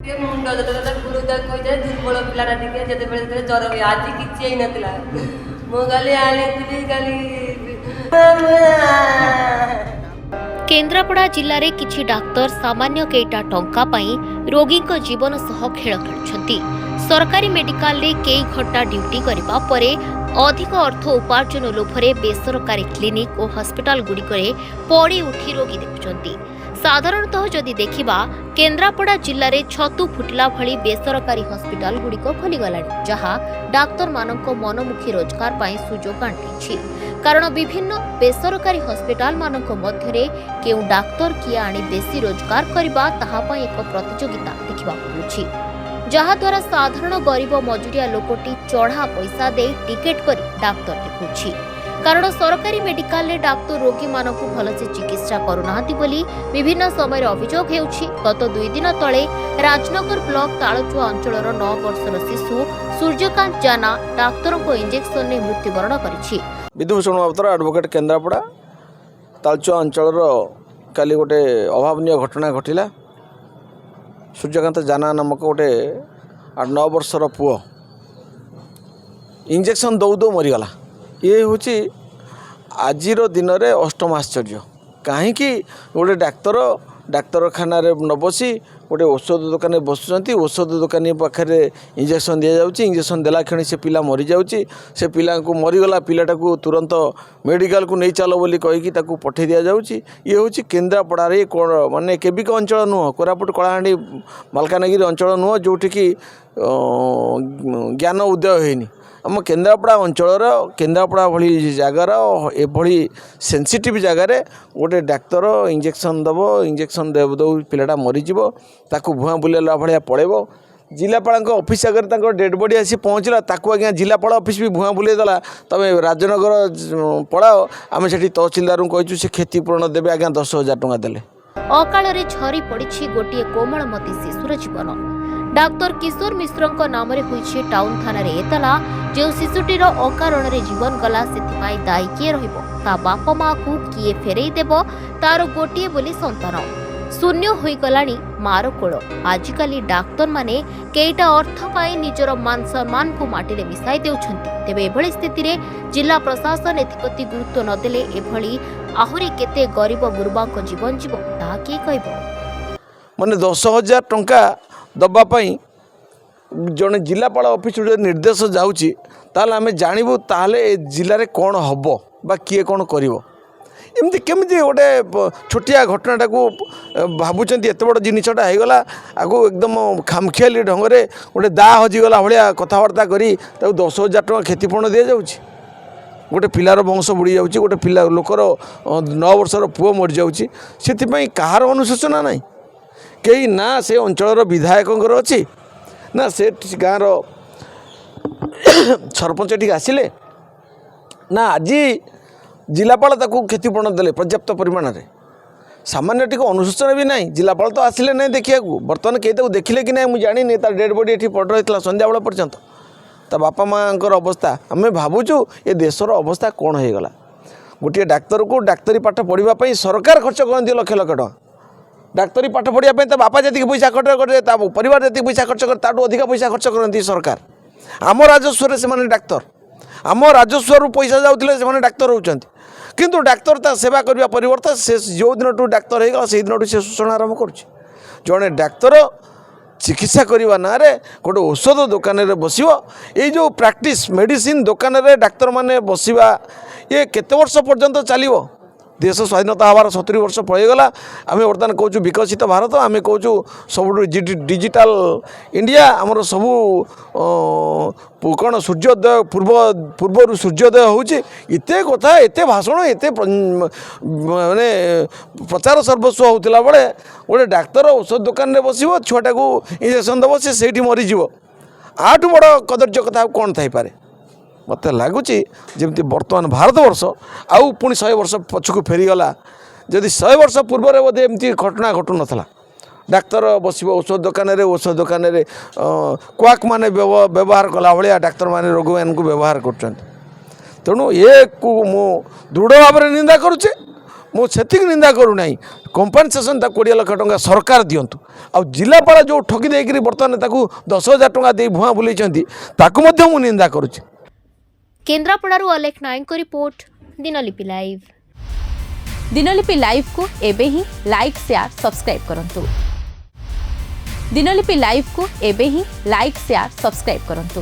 ମୁଣ୍ଡ ଯେତେବେଳେ ଗୁରୁ ତାକୁ କହିଥାଏ ଦୁର୍ବଳ ପିଲାଟା ଟିକେ ଯେତେବେଳେ ଜ୍ୱର ହୁଏ ଆଜି କିଛି ହେଇନଥିଲା ମୁଁ କାଲି ଆଣିଥିଲି କାଲି केन्द्रापड़ा जिले में किछि डाक्तर सामान्य केइटा टंका पाई रोगी को जीवन सह खेल खेलुछंती। सरकारी मेडिकल रे कई घंटा ड्यूटी करबा परे अधिक अर्थ उपार्जन लोभरे बेसरकारी क्लिनिक और हॉस्पिटल गुड़िकरे पड़ी उठी रोगी देखुछंती। साधारणतः जदि देखिबा केन्द्रापड़ा जिले में छतु फुटला भली बेसरकारी हॉस्पिटल गुड़िक खोलीगलानी जहाँ डाक्तर मानक मनमुखी रोजगार पाई सुजोग आंटिछि। कारण विभिन्न बेसरकारी हॉस्पिटल मानक मध्यरे केउ डाक्तर किए आनी बेसी रोजगार करबा ताहा पई एक प्रतियोगिता देखिबा मिलुछि जहा द्वारा साधारण गरीब मजुरिया लोकटी चढ़ा पैसा दे टिकेट करी डाक्तर देखुछि। कारण सरकारी मेडिकल रे डाक्तर रोगी मानकु भलसे चिकित्सा करुनाहांती बोली विभिन्न समय अभियोग हेउछि। गत 2 दिन तले राजनगर ब्लॉक तालचुआ अंचलर 9 वर्षर शिशु सूर्यकांत जाना डाक्तर को इंजेक्शन ने मृत्युवरण करिछि। विधुभूषण महापात्र एडवोकेट केन्द्रापड़ा तालचुआ अंचल काली गोटे अभावनीय घटना घटिला। सूर्यकांत जाना नामक गोटे 8-9 वर्षर पुओ इंजेक्शन दौ दौ मरीगला। ये हूँ आजिर दिन में अष्टम आश्चर्य कहीं गोटे डाक्तरखाना न बसी गोटे औषध दुकान में बसुँच औषध दुकानी पाखे इंजेक्शन दि जाऊँगी। इंजेक्शन देला क्षणी से पिला मरी जाऊँगी। से पिला को मरीगला पिलाटा को तुरंत मेडिकल को नहीं चल बोली कहीकि पठे दि जाऊँगी। ये हूँ केन्द्रापड़ा माने केबिक अंचल नुह कोरापुट कलाहांडी मालकानगिरी अंचल नुह जोटिकी ज्ञान उदय होनी। आम केन्द्रापड़ा अंचल केन्द्रापड़ा भली जगार एभली सेंसिटिव जगार गोटे डाक्तर इंजेक्शन दब इंजेक्शन दे दौ पिलाटा मरीज ताकू भुआ बुलेला भाया पड़ेब। जिलापाल ऑफिस आगे डेड बॉडी आसी पहुँचला ताकू आज्ञा जिलापाल ऑफिस भी भुआ बुलेदेला तुम राजनगर पड़ाओ आम से तहसिलदार कहूँ से क्षतिपूरण देवे आज्ञा 10,000 टंका देले। अकाल झरी पड़ी गोटे कोमलमती शिशुर जीवन। डाक्तर किशोर मिश्र नाम होइछि टाउन थाना रे एतला जो शिशुटीर अकारण जीवन गला से दायी किए रहिबो ता बापा माँ को किए फेरई देव तार गोटे बोली संतान शून्य होई गलानी मार कोल। आजिकाली डाक्तर माने केइटा अर्थ पाई निजर मान सम्मान को माटी मिसाई देउछंती। तेबे एभली स्थिति रे जिला प्रशासन एथिप्रति गुरुत्व नदेले एभली आहुरी केते गरीब गुरुबा को जीवन जीव ता के कहबो। माने 10,000 टंका दबापाई जड़े जिलापाल ऑफिस निर्देश जाऊँगी ताल आम जानवु ताले जिले कौन हम बा किए कौन करमती केमी गोटे छोटिया घटनाटा को भावुं एत बड़ जिनटा होगला आगो एकदम खामखियाली ढंग से गोटे दा हजिगला भाया कथबार्ता करी 10,000 टंका क्षतिपूरण दि जाऊँगी। गोटे पिलार वंश बुड़ी जाऊँगी गोटे पिला लोकर 9 वर्षर पुओ मरी जाऊँगी से कहार अनुशोचना ना कई ना से अंचल विधायक अच्छी ना से गाँव सरपंच टी आसिले ना आज जिलापाल ताकू क्षतिपूरण देले पर्याप्त परिमाण में सामान्य टी अनुशोचना भी ना जिलापाल तो आसिले ना देखा बर्तमान कई देखिले कि ना मुझे जानी तार डेड बॉडी ये पड़ रही है संध्या बेला पर्यंत ता बापा माँ अवस्था आम भावुँ ये देशर अवस्था कौन हो गला। गोटे डाक्तर को डाक्तरी पाठ पढ़ाई सरकार खर्च करती लक्ष लक्ष टका डाक्तरी पाठ पढ़ाई बापा जी पैसा खर्च करे परिवार जी पैसा खर्च करे ताठू अधिक पैसा खर्च करती सरकार। आम राजस्व से डाक्तर आम राजस्व पैसा जाऊे से डाक्तर होती किंतु डाक्तर ता सेवा करने परिवर्तन से जो दिन डाक्तर होगा से दिन से शोषण आरंभ कर जड़े डाक्तर चिकित्सा करने ना गोटे औषध दुकान में बस ये जो प्रैक्टिस मेडिसिन दुकान में डाक्तर माने बसवा ये केते वर्ष पर्यंत चलो। देश स्वाधीनता हबार 70 वर्ष पड़ेगला आम बर्तमान कहूँ विकसित भारत आम कहूँ सब डिजिटल इंडिया आमर सबू कौन सूर्योदय पूर्वर सूर्योदय होते कथा एत भाषण एत माने प्रचार सर्वस्व होता बेले गोटे डाक्तर औषध दुकान में बस छुआटा को इंजेक्शन दब से मरीज आठू बड़ कदर्य कथा कौन थी मत लगुच जमी बर्तमान भारत वर्ष आउ पुणी 100 वर्ष पछक फेरीगला जदि 100 वर्ष पूर्व बोधे एमती घटना घटू नाला डाक्तर बस औषध दुकान में क्वाक माने व्यवहार कला भाया डाक्तर माने रोगी मान व्यवहार कर तेणु ये को मु दृढ़ भाव निंदा करुचे ମୁଁ ସେତିକି ନିନ୍ଦା କରୁନା କମ୍ପେନସେସନ୍ ତାକୁ 20 ଲକ୍ଷ ଟଙ୍କା ସରକାର ଦିଅନ୍ତୁ ଆଉ ଜିଲ୍ଲାପାଳ ଯେଉଁ ଠକି ଦେଇକରି ବର୍ତ୍ତମାନ ତାକୁ 10,000 ଟଙ୍କା ଦେଇ ଭୁଆଁ ବୁଲେଇଛନ୍ତି ତାକୁ ମଧ୍ୟ ମୁଁ ନିନ୍ଦା କରୁଛି। କେନ୍ଦ୍ରାପଡ଼ାରୁ ଅଲେଖ ନାୟକଙ୍କ ରିପୋର୍ଟ ଦିନଲିପି ଲାଇଭ୍। ଦିନଲିପି ଲାଇଭ୍ को एबे ही लाइक शेयर सब्सक्राइब करंतु। दिनलिपि लाइव को एबे ही लाइक शेयर सब्सक्राइब करंतु।